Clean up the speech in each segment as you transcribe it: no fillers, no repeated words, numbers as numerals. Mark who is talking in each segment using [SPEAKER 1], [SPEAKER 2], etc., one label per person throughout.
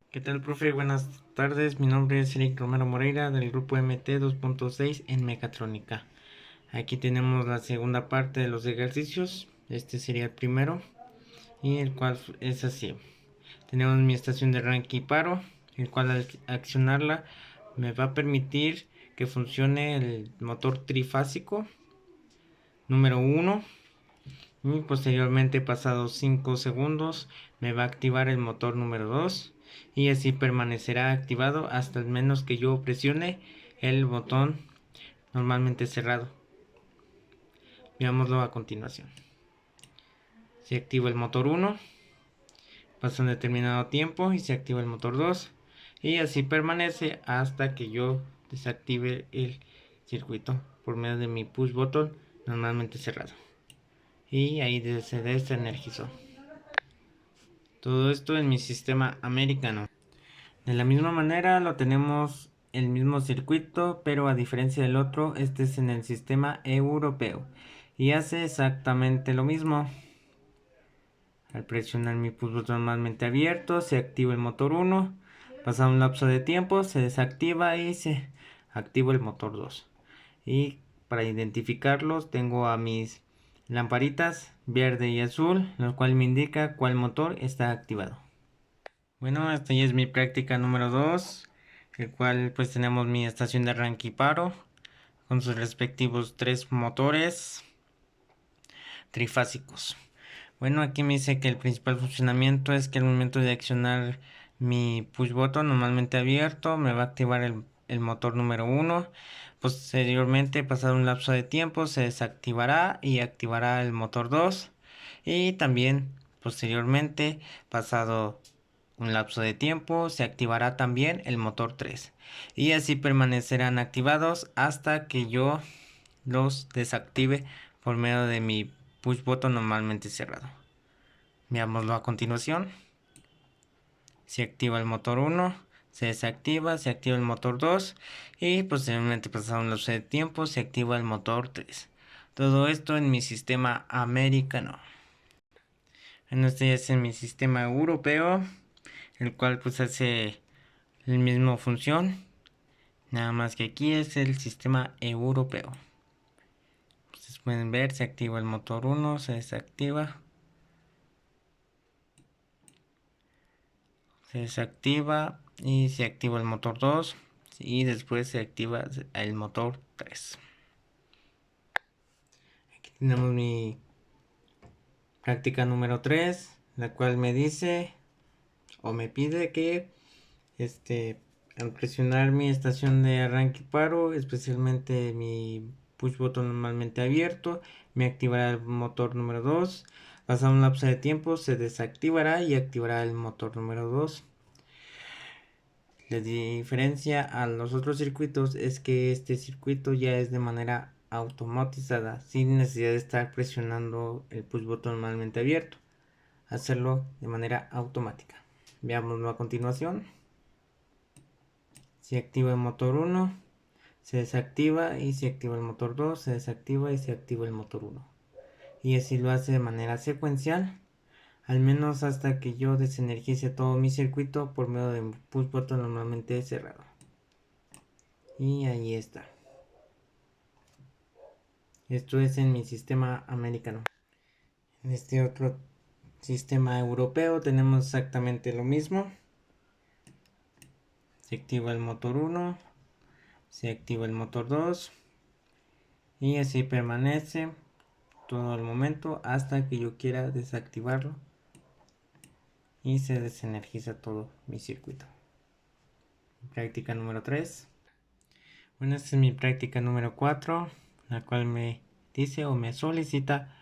[SPEAKER 1] ¿Qué tal, profe? Buenas tardes. Mi nombre es Eric Romero Moreira del grupo MT 2.6 en mecatrónica. Aquí tenemos la segunda parte de los ejercicios. Este sería el primero y el cual es así. Tenemos mi estación de arranque y paro, el cual al accionarla me va a permitir que funcione el motor trifásico número 1 y posteriormente, pasados 5 segundos, me va a activar el motor número 2 y así permanecerá activado hasta al menos que yo presione el botón normalmente cerrado. Veámoslo a continuación. Se activa el motor 1, pasa un determinado tiempo y se activa el motor 2 y así permanece hasta que yo desactive el circuito por medio de mi push button normalmente cerrado. Y ahí se desenergizó. Todo esto en mi sistema americano. De la misma manera lo tenemos el mismo circuito, pero a diferencia del otro, este es en el sistema europeo y hace exactamente lo mismo. Al presionar mi push botón normalmente abierto, se activa el motor 1, pasa un lapso de tiempo, se desactiva y se activa el motor 2. Y para identificarlos tengo a mis lamparitas verde y azul, lo cual me indica cuál motor está activado. Bueno, esta ya es mi práctica número 2, el cual pues tenemos mi estación de arranque y paro con sus respectivos 3 motores trifásicos. Bueno, aquí me dice que el principal funcionamiento es que al momento de accionar mi push button normalmente abierto me va a activar el motor número 1. Posteriormente, pasado un lapso de tiempo, se desactivará y activará el motor 2. Y también posteriormente, pasado un lapso de tiempo, se activará también el motor 3 y así permanecerán activados hasta que yo los desactive por medio de mi push button normalmente cerrado. Veámoslo a continuación. Se activa el motor 1, se desactiva, se activa el motor 2 y posteriormente, pasado un lapso de tiempo, se activa el motor 3. Todo esto en mi sistema americano. En este es en mi sistema europeo, el cual pues hace la misma función, nada más que aquí es el sistema europeo. Ustedes pueden ver, se activa el motor 1, se desactiva, se desactiva y se activa el motor 2 y después se activa el motor 3. Aquí tenemos mi práctica número 3, la cual me dice o me pide que al presionar mi estación de arranque y paro, especialmente mi push button normalmente abierto, me activará el motor número 2. Pasado un lapso de tiempo se desactivará y activará el motor número 2. La diferencia a los otros circuitos es que este circuito ya es de manera automatizada, sin necesidad de estar presionando el push button normalmente abierto. Hacerlo de manera automática. Veámoslo a continuación. Se activa el motor 1, se desactiva y se activa el motor 2, se desactiva y se activa el motor 1. Y así lo hace de manera secuencial, al menos hasta que yo desenergice todo mi circuito por medio de un push button normalmente cerrado. Y ahí está. Esto es en mi sistema americano. En este otro sistema europeo tenemos exactamente lo mismo. Se activa el motor 1, se activa el motor 2 y así permanece todo el momento hasta que yo quiera desactivarlo y se desenergiza todo mi circuito. Práctica número 3. Bueno, esta es mi práctica número 4, la cual me dice o me solicita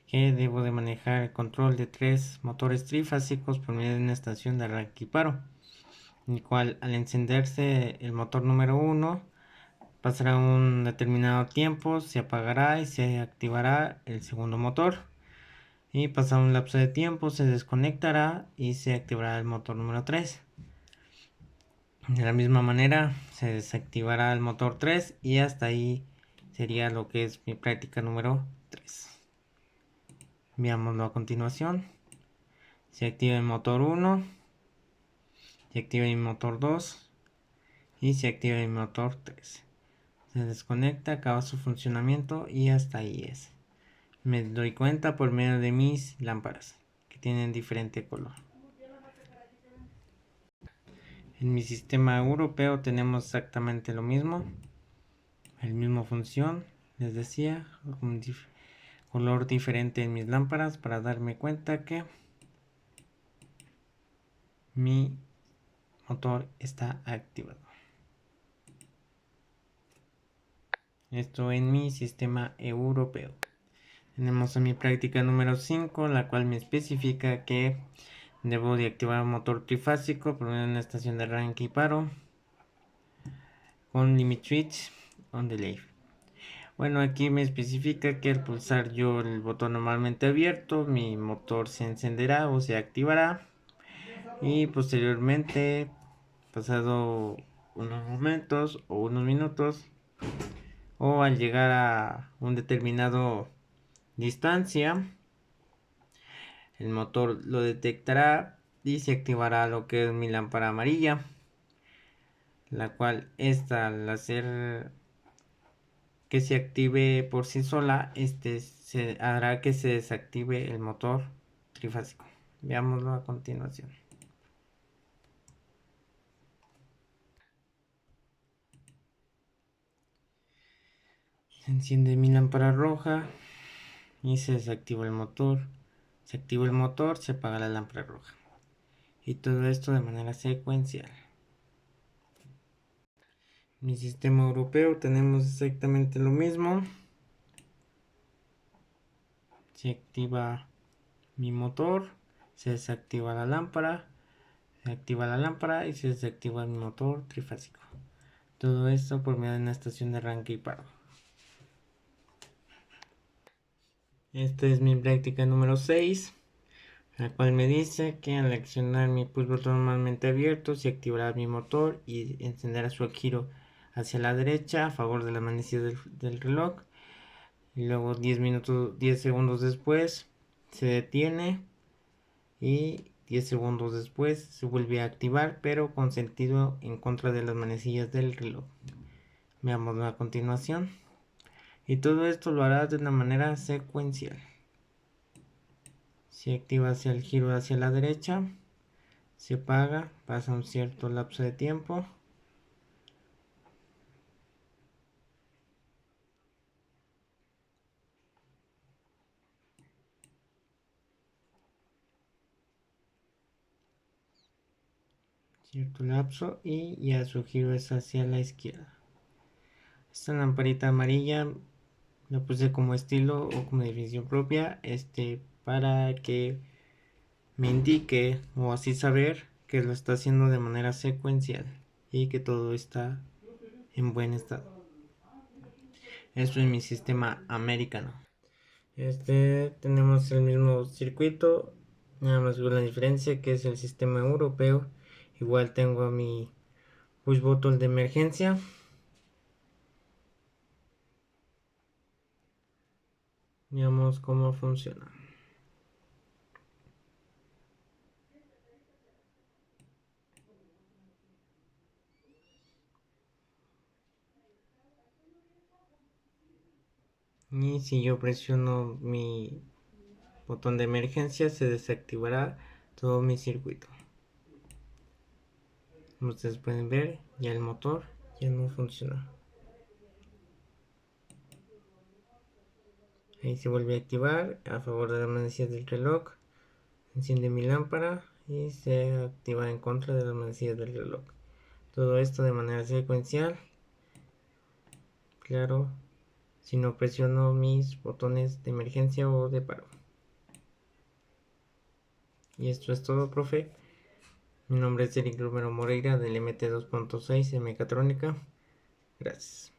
[SPEAKER 1] que debo de manejar el control de 3 motores trifásicos por medio de una estación de arranque y paro, el cual al encenderse el motor número 1 pasará un determinado tiempo, se apagará y se activará el segundo motor. Y pasado un lapso de tiempo se desconectará y se activará el motor número 3. De la misma manera se desactivará el motor 3 y hasta ahí sería lo que es mi práctica número 3. Veámoslo a continuación. Se activa el motor 1, se activa mi motor 2 y se activa mi motor 3. Se desconecta, acaba su funcionamiento y hasta ahí es. Me doy cuenta por medio de mis lámparas que tienen diferente color. En mi sistema europeo tenemos exactamente lo mismo, el mismo función, les decía, un color diferente en mis lámparas para darme cuenta que mi motor está activado. Esto en mi sistema europeo. Tenemos a mi práctica número 5, la cual me especifica que debo de activar un motor trifásico por medio de una estación de arranque y paro con limit switch on delay. Bueno, aquí me especifica que al pulsar yo el botón normalmente abierto, mi motor se encenderá o se activará y posteriormente, pasado unos momentos o unos minutos, o al llegar a un determinado distancia, el motor lo detectará y se activará lo que es mi lámpara amarilla, la cual esta al hacer que se active por sí sola, se hará que se desactive el motor trifásico. Veámoslo a continuación. Se enciende mi lámpara roja y se desactiva el motor. Se activa el motor, se apaga la lámpara roja. Y todo esto de manera secuencial. En mi sistema europeo tenemos exactamente lo mismo. Se activa mi motor, se desactiva la lámpara, se activa la lámpara y se desactiva el motor trifásico. Todo esto por medio de una estación de arranque y paro. Esta es mi práctica número 6, la cual me dice que al accionar mi push botón normalmente abierto se activará mi motor y encenderá su giro hacia la derecha a favor de la manecilla del reloj. Y luego 10 segundos después se detiene y 10 segundos después se vuelve a activar, pero con sentido en contra de las manecillas del reloj. Veámoslo a continuación. Y todo esto lo hará de una manera secuencial. Se activa hacia el giro hacia la derecha, se apaga, pasa un cierto lapso de tiempo. Cierto lapso y ya su giro es hacia la izquierda. Esta lamparita amarilla la puse como estilo o como definición propia, para que me indique o así saber que lo está haciendo de manera secuencial y que todo está en buen estado. Esto es mi sistema americano. Tenemos el mismo circuito, nada más con la diferencia que es el sistema europeo. Igual tengo mi push button de emergencia. Veamos cómo funciona. Y si yo presiono mi botón de emergencia, se desactivará todo mi circuito. Como ustedes pueden ver, ya el motor ya no funciona. Ahí se vuelve a activar a favor de la manecilla del reloj. Enciende mi lámpara y se activa en contra de la manecilla del reloj. Todo esto de manera secuencial. Claro, si no presiono mis botones de emergencia o de paro. Y esto es todo, profe. Mi nombre es Eric Romero Moreira del MT 2.6 de Mecatrónica. Gracias.